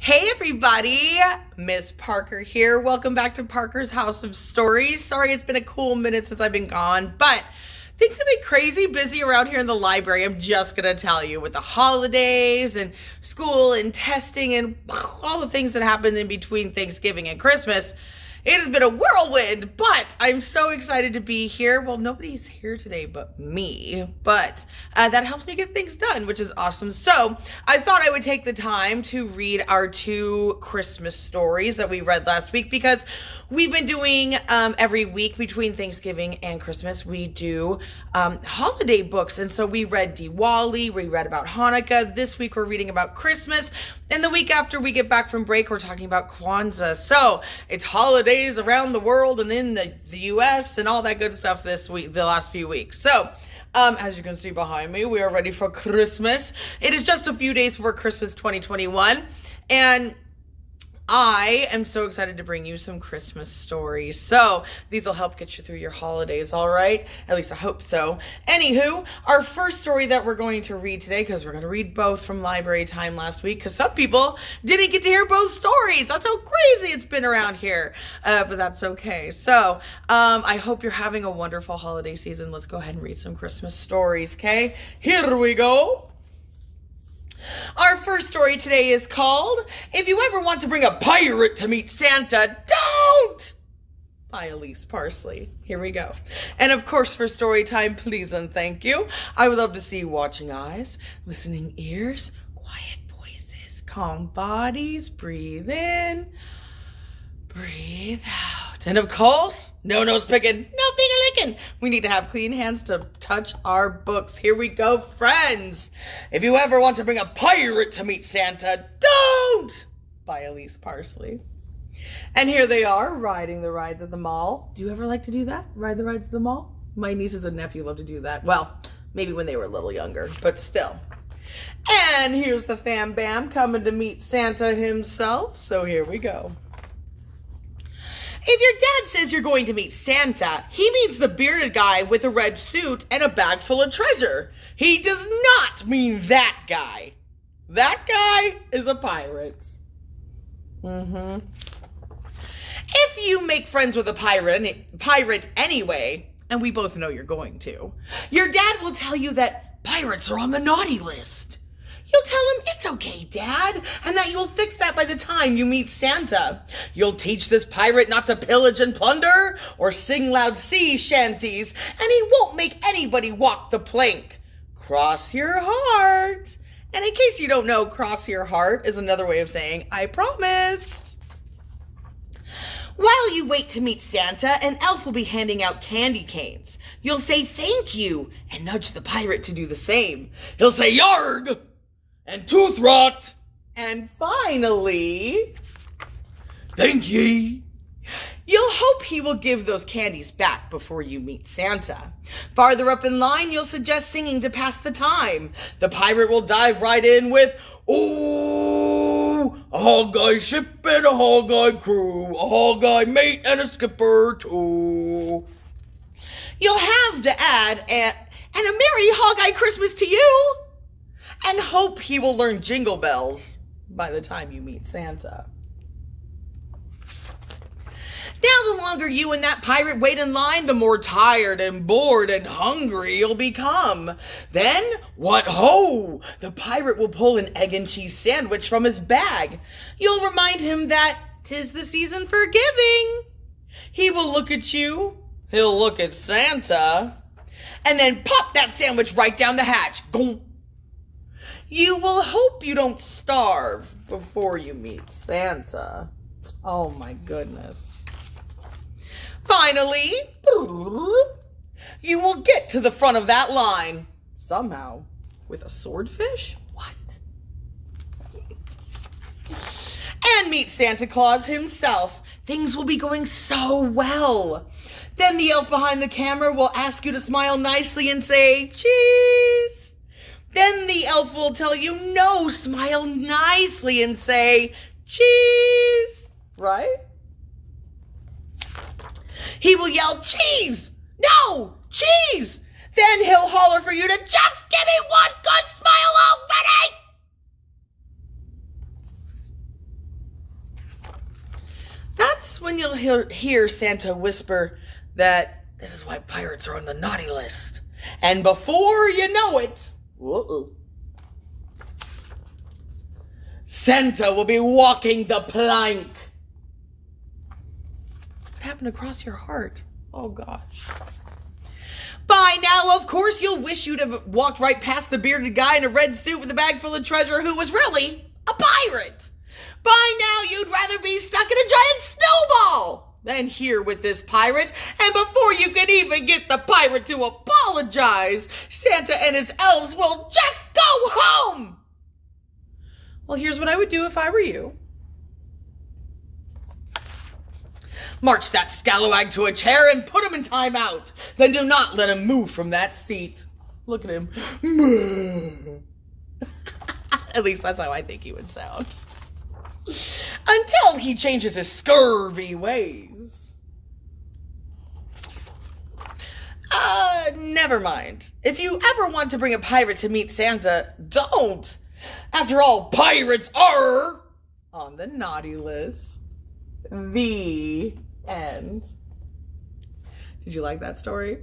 Hey everybody, Miss Parker here. Welcome back to Parker's House of Stories. Sorry it's been a cool minute since I've been gone, but things have been crazy busy around here in the library. I'm just gonna tell you, with the holidays and school and testing and all the things that happen in between Thanksgiving and Christmas. It has been a whirlwind, but I'm so excited to be here. Well, nobody's here today but me, but that helps me get things done, which is awesome. So I thought I would take the time to read our two Christmas stories that we read last week, because we've been doing every week between Thanksgiving and Christmas, we do holiday books. And so we read Diwali, we read about Hanukkah. This week we're reading about Christmas. And the week after we get back from break, we're talking about Kwanzaa. So it's holidays around the world and in the US and all that good stuff this week, the last few weeks. So as you can see behind me, we are ready for Christmas. It is just a few days before Christmas 2021. And I am so excited to bring you some Christmas stories. So these will help get you through your holidays, all right? At least I hope so. Anywho, our first story that we're going to read today, because we're going to read both from library time last week, because some people didn't get to hear both stories. That's how crazy it's been around here, but that's okay. So I hope you're having a wonderful holiday season. Let's go ahead and read some Christmas stories, okay? Here we go. Our first story today is called, If You Ever Want to Bring a Pirate to Meet Santa, Don't! By Elise, Parsley. Here we go. And of course, for story time, please and thank you. I would love to see watching eyes, listening ears, quiet voices, calm bodies, breathe in, breathe out. And of course, no nose picking, no finger licking. We need to have clean hands to touch our books. Here we go, friends. If you ever want to bring a pirate to meet Santa, don't! By Elise Parsley. And here they are, riding the rides at the mall. Do you ever like to do that? Ride the rides at the mall? My nieces and nephew love to do that. Well, maybe when they were a little younger, but still. And here's the fam bam coming to meet Santa himself. So here we go. If your dad says you're going to meet Santa, he means the bearded guy with a red suit and a bag full of treasure. He does not mean that guy. That guy is a pirate. If you make friends with a pirate anyway, and we both know you're going to, your dad will tell you that pirates are on the naughty list. You'll tell him it's okay, Dad, and that you'll fix that by the time you meet Santa. You'll teach this pirate not to pillage and plunder or sing loud sea shanties, and he won't make anybody walk the plank. Cross your heart. And in case you don't know, cross your heart is another way of saying, I promise. While you wait to meet Santa, an elf will be handing out candy canes. You'll say thank you and nudge the pirate to do the same. He'll say yarg! And tooth rot, and finally, thank ye. You'll hope he will give those candies back before you meet Santa. Farther up in line, you'll suggest singing to pass the time. The pirate will dive right in with, oh, a Hog-Eye ship and a Hog-Eye crew, a Hog-Eye mate and a skipper too. You'll have to add, and a Merry Hog-Eye Christmas to you. And hope he will learn jingle bells by the time you meet Santa. Now, the longer you and that pirate wait in line, the more tired and bored and hungry you'll become. Then, what ho! The pirate will pull an egg and cheese sandwich from his bag. You'll remind him that 'tis the season for giving. He will look at you, he'll look at Santa, and then pop that sandwich right down the hatch. Gong. You will hope you don't starve before you meet Santa. Oh my goodness. Finally, you will get to the front of that line. Somehow, with a swordfish? What? And meet Santa Claus himself. Things will be going so well. Then the elf behind the camera will ask you to smile nicely and say, cheese. Then the elf will tell you, no, smile nicely and say, cheese, right? He will yell, cheese, no, cheese. Then he'll holler for you to just give me one good smile already. That's when you'll hear Santa whisper that this is why pirates are on the naughty list. And before you know it, Santa will be walking the plank. What happened across your heart? Oh gosh. By now, of course, you'll wish you'd have walked right past the bearded guy in a red suit with a bag full of treasure who was really a pirate. By now, you'd rather be stuck in a giant snowball than here with this pirate. And before you can even get the pirate to apologize, Santa and his elves will just go home. Well, here's what I would do if I were you. March that scalawag to a chair and put him in timeout. Then do not let him move from that seat. Look at him. At least that's how I think he would sound. Until he changes his scurvy ways. Never mind. If you ever want to bring a pirate to meet Santa, don't. After all, pirates are on the naughty list. The end. Did you like that story?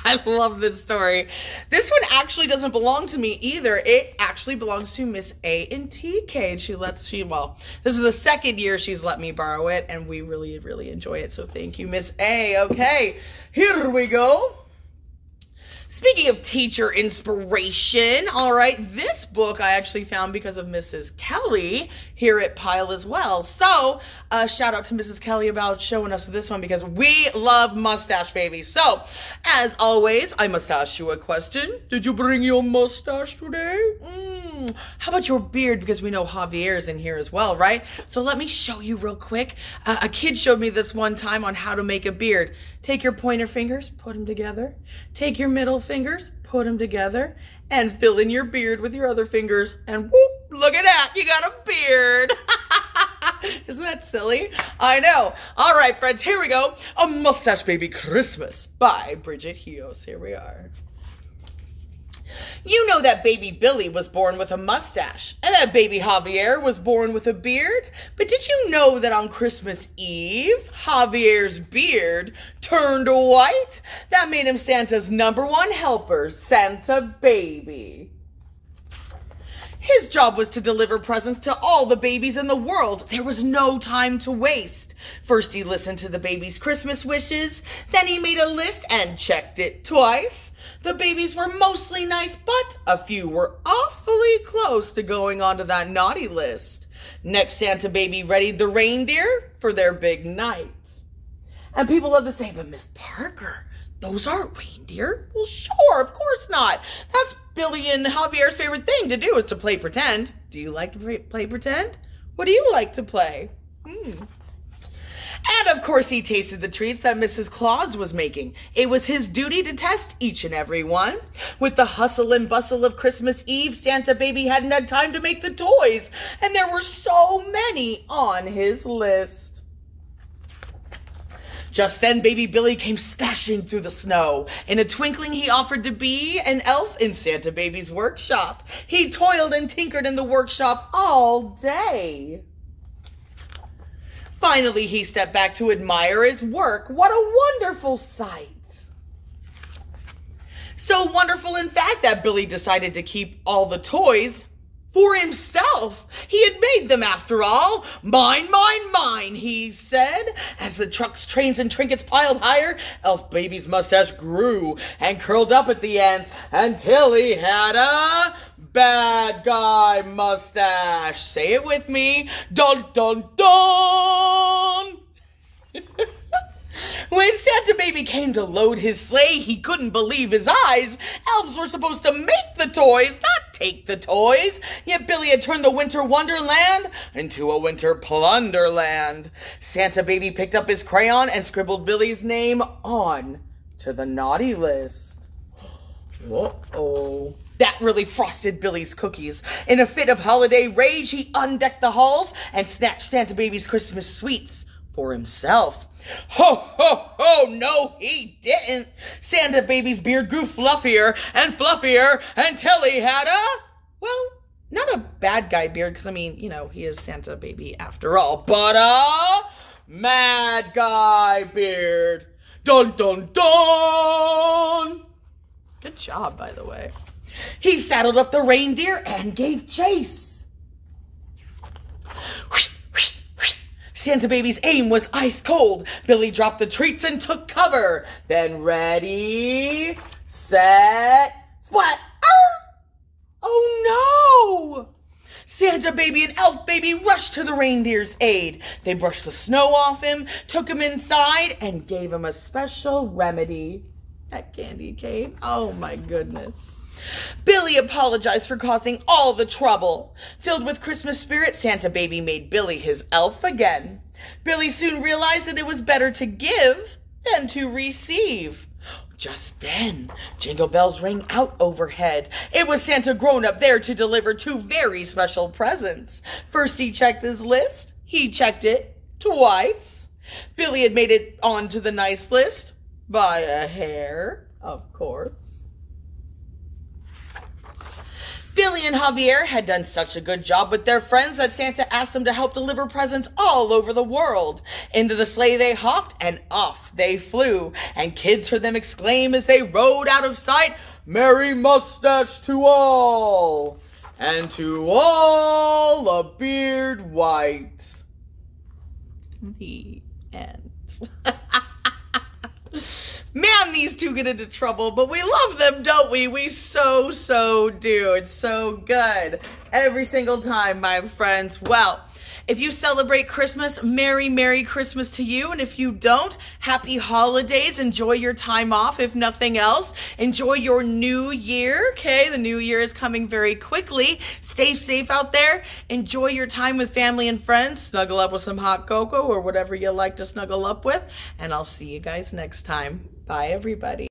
I love this story. This one actually doesn't belong to me either. It actually belongs to Miss A in TK. Well, this is the second year she's let me borrow it, and we really, really enjoy it. So thank you, Miss A. Okay, here we go. Speaking of teacher inspiration, all right, this book I actually found because of Mrs. Kelly here at Pile as well. So, shout out to Mrs. Kelly about showing us this one because we love Mustache, baby. So, as always, I must ask you a question. Did you bring your mustache today? How about your beard? Because we know Javier's in here as well, right? So let me show you real quick. A kid showed me this one time on how to make a beard. Take your pointer fingers, put them together. Take your middle fingers, put them together. And fill in your beard with your other fingers. And whoop, look at that. You got a beard. Isn't that silly? I know. All right, friends, here we go. A Mustache Baby Christmas by Bridget Heos. Here we are. You know that baby Billy was born with a mustache, and that baby Javier was born with a beard. But did you know that on Christmas Eve, Javier's beard turned white? That made him Santa's #1 helper, Santa Baby. His job was to deliver presents to all the babies in the world. There was no time to waste. First, he listened to the babies' Christmas wishes. Then he made a list and checked it twice. The babies were mostly nice, but a few were awfully close to going onto that naughty list. Next, Santa Baby readied the reindeer for their big night. And people love to say, but Miss Parker, those aren't reindeer. Well, sure, of course not. That's Billy and Javier's favorite thing to do is to play pretend. Do you like to play pretend? What do you like to play? And of course he tasted the treats that Mrs. Claus was making. It was his duty to test each and every one. With the hustle and bustle of Christmas Eve, Santa Baby hadn't had time to make the toys. And there were so many on his list. Just then, baby Billy came stashing through the snow. In a twinkling, he offered to be an elf in Santa Baby's workshop. He toiled and tinkered in the workshop all day. Finally, he stepped back to admire his work. What a wonderful sight. So wonderful, in fact, that Billy decided to keep all the toys for himself. He had made them, after all. Mine, mine, mine, he said. As the trucks, trains, and trinkets piled higher, Elf Baby's mustache grew and curled up at the ends until he had a bad guy mustache. Say it with me. Dun, dun, dun. When Santa Baby came to load his sleigh, he couldn't believe his eyes. Elves were supposed to make the toys, not take the toys. Yet Billy had turned the winter wonderland into a winter plunderland. Santa Baby picked up his crayon and scribbled Billy's name on to the naughty list. Uh-oh. That really frosted Billy's cookies. In a fit of holiday rage, he undecked the halls and snatched Santa Baby's Christmas sweets for himself. Ho, ho, ho, no, he didn't. Santa Baby's beard grew fluffier and fluffier until he had well, not a bad guy beard, because, I mean, you know, he is Santa Baby after all, but Mad Guy Beard. Dun, dun, dun. Good job, by the way. He saddled up the reindeer and gave chase. Whoosh, whoosh, whoosh. Santa Baby's aim was ice cold. Billy dropped the treats and took cover. Then ready, set, splat. Oh no! Santa Baby and Elf Baby rushed to the reindeer's aid. They brushed the snow off him, took him inside, and gave him a special remedy. That candy cane. Oh my goodness. Billy apologized for causing all the trouble. Filled with Christmas spirit, Santa Baby made Billy his elf again. Billy soon realized that it was better to give than to receive. Just then, jingle bells rang out overhead. It was Santa grown-up there to deliver 2 very special presents. First, he checked his list. He checked it twice. Billy had made it onto the nice list by a hair, of course. Billy and Javier had done such a good job with their friends that Santa asked them to help deliver presents all over the world. Into the sleigh they hopped and off they flew, and kids heard them exclaim as they rode out of sight, "Merry Mustache to all, and to all a beard white." The end. Man, these two get into trouble, but we love them, don't we? We so do. It's so good. Every single time, my friends. Well, if you celebrate Christmas, Merry Christmas to you. And if you don't, happy holidays. Enjoy your time off, if nothing else. Enjoy your new year, okay? The new year is coming very quickly. Stay safe out there. Enjoy your time with family and friends. Snuggle up with some hot cocoa or whatever you like to snuggle up with. And I'll see you guys next time. Bye, everybody.